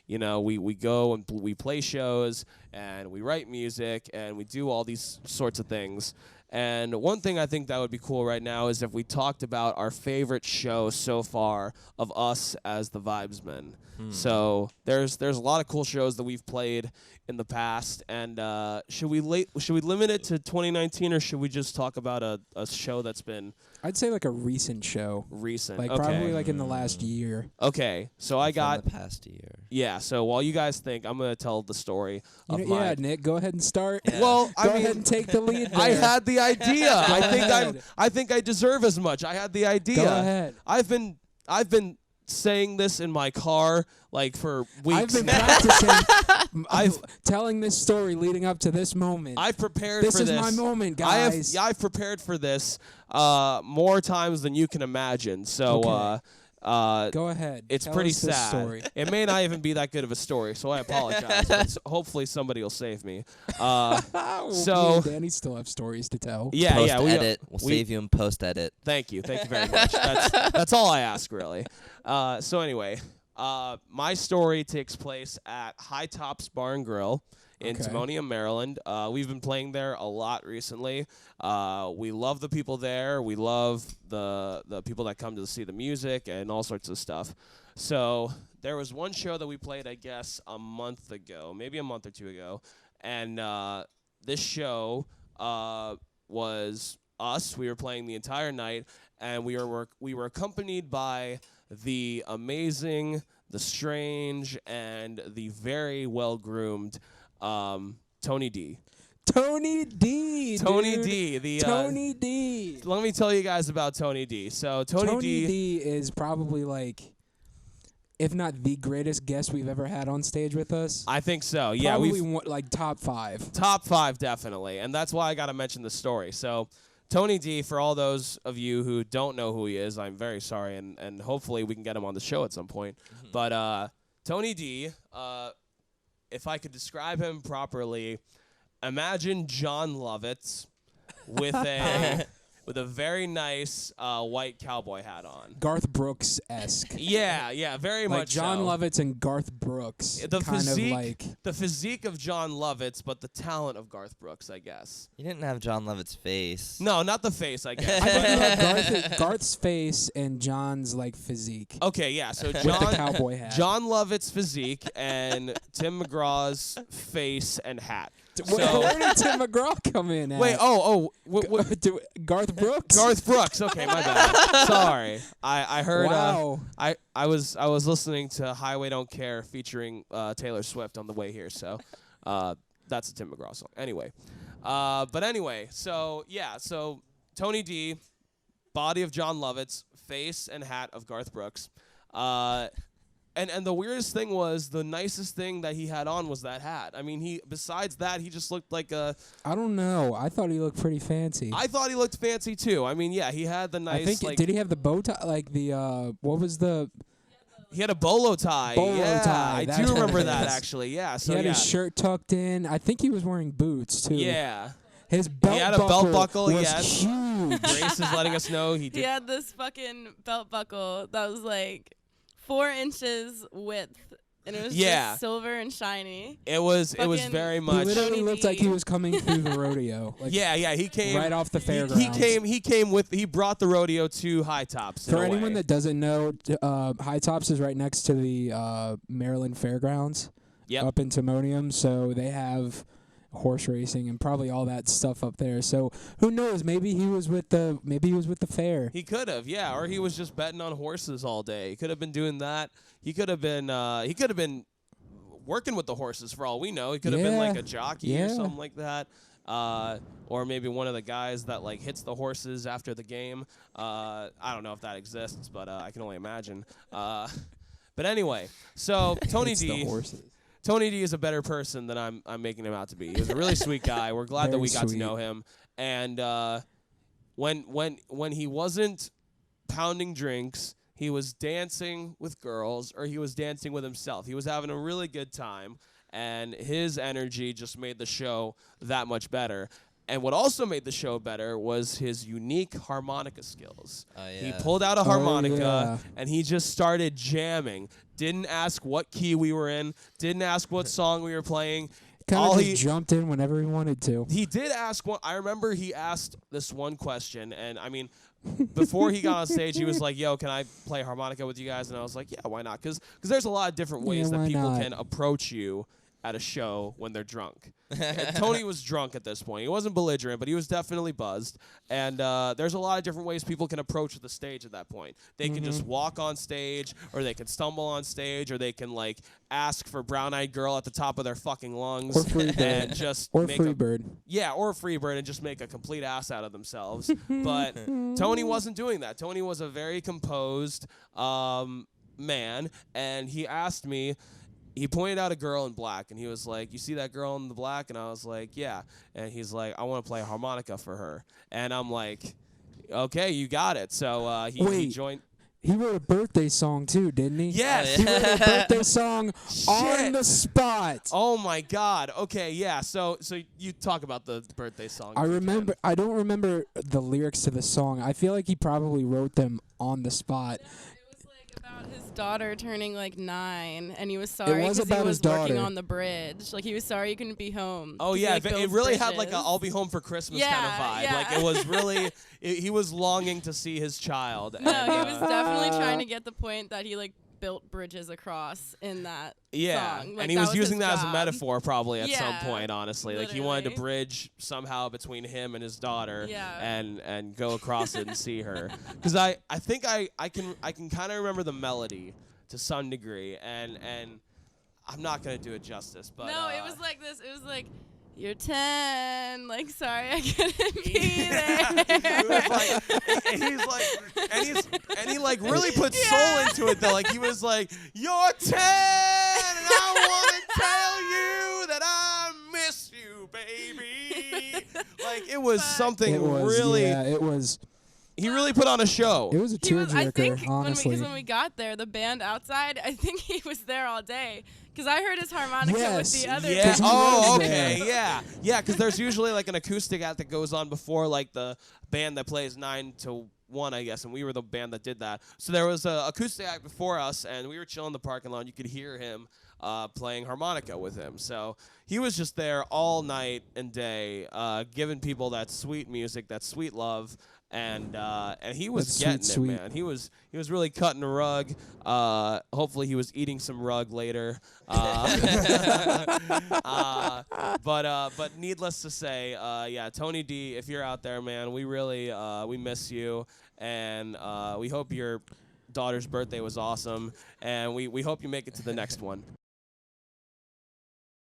we go and we play shows and we write music and we do all these sorts of things. And one thing I think that would be cool right now is if we talked about our favorite show so far of us as the Vibesmen. So there's a lot of cool shows that we've played in the past, and should we limit it to 2019, or should we just talk about a show that's been? I'd say like a recent show. Recent, like okay. Probably like in the last year. Okay, so I got the past year. Yeah, so while you guys think, I'm gonna tell the story of Yeah, Nick, go ahead and start. Yeah. Well, go ahead and take the lead. There. I had the idea. I think I deserve as much. I had the idea. Go ahead. I've been saying this in my car like for weeks. I've been practicing. Telling this story leading up to this moment. I've prepared for this. This is my moment, guys. I've prepared for this more times than you can imagine. So go ahead. It's Tell pretty us this sad. story. It may not even be that good of a story, so I apologize. But hopefully somebody will save me. So me and Danny still have stories to tell. Yeah, post yeah. Edit. We'll save you in post edit. Thank you very much. That's all I ask, really. So anyway, my story takes place at High Tops Bar and Grill in Timonium, Maryland. We've been playing there a lot recently. We love the people there. We love the people that come to see the music and all sorts of stuff. So there was one show that we played, I guess, a month ago, maybe a month or two ago, and this show was us. We were playing the entire night, and we were accompanied by the amazing, the strange, and the very well-groomed Tony D. Tony D. Tony dude. D. Tony D. Let me tell you guys about Tony D. So Tony D is probably like, if not the greatest guest we've ever had on stage with us. I think so. Yeah, probably like top 5. Top 5 definitely, and that's why I got to mention the story. So Tony D, for all those of you who don't know who he is, I'm very sorry, and hopefully we can get him on the show at some point. But Tony D, if I could describe him properly, imagine John Lovitz with a very nice white cowboy hat on. Garth Brooks-esque. Yeah, very like much John so. Lovitz and Garth Brooks. The physique of John Lovitz, but the talent of Garth Brooks, I guess. You didn't have John Lovett's face. No, not the face, I guess. I thought you had Garth's face and John's like physique. Okay, yeah. So with the cowboy hat. John Lovett's physique and Tim McGraw's face and hat. Where did Tim McGraw come in at? Wait, Garth Brooks? Garth Brooks. Okay, my bad. Sorry. I heard wow. I was listening to Highway Don't Care featuring Taylor Swift on the way here, so that's a Tim McGraw song. Anyway. So Tony D, body of John Lovitz, face and hat of Garth Brooks. And the weirdest thing was, the nicest thing that he had on was that hat. I mean, besides that, he just looked like a... I don't know. I thought he looked pretty fancy. I thought he looked fancy, too. I mean, yeah, he had the nice... I think, did he have the bow tie? Like the, what was the... He had a bolo tie. I do remember that, actually. Yeah, so he had his shirt tucked in. I think he was wearing boots, too. Yeah. His belt he had a belt buckle, was yes. huge. Grace is letting us know he did. He had this fucking belt buckle that was like 4 inches width, and it was just silver and shiny. It was very much. He literally looked like he was coming through the rodeo. Like he came right off the fairgrounds. He brought the rodeo to High Tops. For anyone that doesn't know, High Tops is right next to the Maryland Fairgrounds. Yep. Up in Timonium, so they have horse racing and probably all that stuff up there. So who knows? Maybe he was with the fair. He could have, yeah, or he was just betting on horses all day. He could have been doing that. He could have been working with the horses for all we know. He could have been like a jockey or something like that. Or maybe one of the guys that like hits the horses after the game. I don't know if that exists, but I can only imagine. But anyway, so Tony D. Tony D is a better person than I'm making him out to be. He was a really sweet guy. We're glad that we got to know him. And when he wasn't pounding drinks, he was dancing with girls, or he was dancing with himself. He was having a really good time, and his energy just made the show that much better. And what also made the show better was his unique harmonica skills. He pulled out a harmonica, and he just started jamming. Didn't ask what key we were in. Didn't ask what song we were playing. Kind of just jumped in whenever he wanted to. He did ask one. I remember he asked this one question, and I mean, before he got on stage, he was like, "Yo, can I play harmonica with you guys?" And I was like, "Yeah, why not?" Because there's a lot of different ways that people can approach you at a show when they're drunk. Tony was drunk at this point. He wasn't belligerent, but he was definitely buzzed. And there's a lot of different ways people can approach the stage at that point. They can just walk on stage, or they can stumble on stage, or they can like ask for Brown Eyed Girl at the top of their fucking lungs, or Freebird, and just or make Freebird. Yeah, or Freebird, and just make a complete ass out of themselves. But Tony wasn't doing that. Tony was a very composed man, and he asked me. He pointed out a girl in black, and he was like, "You see that girl in the black?" And I was like, "Yeah." And he's like, "I want to play harmonica for her." And I'm like, "Okay, you got it." So he joined. He wrote a birthday song too, didn't he? Yes. He wrote a birthday song on the spot. Oh my God. Okay, yeah. So you talk about the birthday song. I don't remember the lyrics to the song. I feel like he probably wrote them on the spot. About his daughter turning like 9, and he was sorry because about he was his daughter. working on the bridge. Like he was sorry he couldn't be home. Oh yeah, it really had like a bridges. "I'll be home for Christmas" Yeah, kind of vibe. yeah. Like it was really, he was longing to see his child. No, he was definitely trying to get the point that he like built bridges across in that song. Like, and he was using that as a job. metaphor probably at some point, honestly. Literally. Like he wanted to bridge somehow between him and his daughter and go across it and see her. Because I think I can kind of remember the melody to some degree, and I'm not going to do it justice, but no, it was like this. It was like, "You're 10, like sorry I couldn't be there." It was like, and he like really put soul into it though. Like he was like, "You're 10, and I want to tell you that I miss you, baby." Like it was something really. Yeah, it was. He really put on a show. It was a tearjerker, honestly. Because when we got there, the band outside, I think he was there all day. Because I heard his harmonica with the other Yeah. band. Oh, okay. Yeah. Yeah, because there's usually like an acoustic act that goes on before like the band that plays 9 to 1, I guess, and we were the band that did that. So there was an acoustic act before us, and we were chilling in the parking lot. And you could hear him playing harmonica with him. So he was just there all night and day, giving people that sweet music, that sweet love. And he was getting it, man. He was really cutting a rug. Hopefully he was eating some rug later. But needless to say, yeah, Tony D, if you're out there, man, we really we miss you, and we hope your daughter's birthday was awesome, and we hope you make it to the next one.